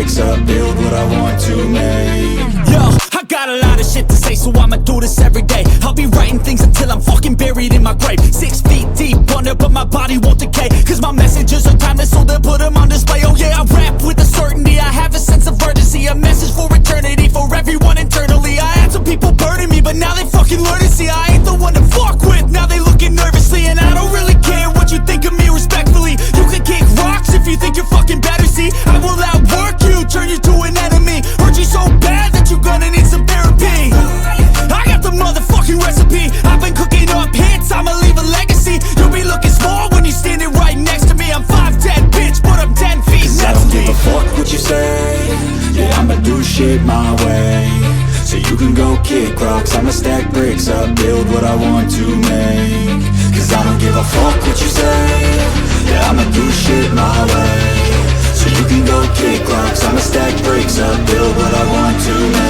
bricks up, build what I want to make. Yo, I got a lot of shit to say, so I'ma do this every day. I'll be writing things until I'm fucking buried in my grave. 6 feet deep under, but my body won't decay, cause my messages are timeless, so they'll put them on display. Oh yeah, I rap with a certainty, I have a sense of urgency, a message for eternity, for everyone internally. I had some people burning me, but now they fucking learn to see I ain't the one to fuck with, now they looking nervously. And I don't really care what you think of me, respectfully. You can kick rocks if you think you're fucking better, see I will outwork you, turn you to an enemy. Hurt you so bad that you're gonna need some therapy. I got the motherfucking recipe, I've been cooking up hits, I'ma leave a legacy. You'll be looking small when you're standing right next to me. I'm 5'10", bitch, but I'm 10 feet. Cause I don't give a fuck what you say, yeah, I'ma do shit my way. So you can go kick rocks, I'ma stack bricks up, build what I want to make. Cause I don't give a fuck what you say, yeah, I'ma do shit my way. So you can go kick rocks, I'ma stack bricks up, build what I want to make.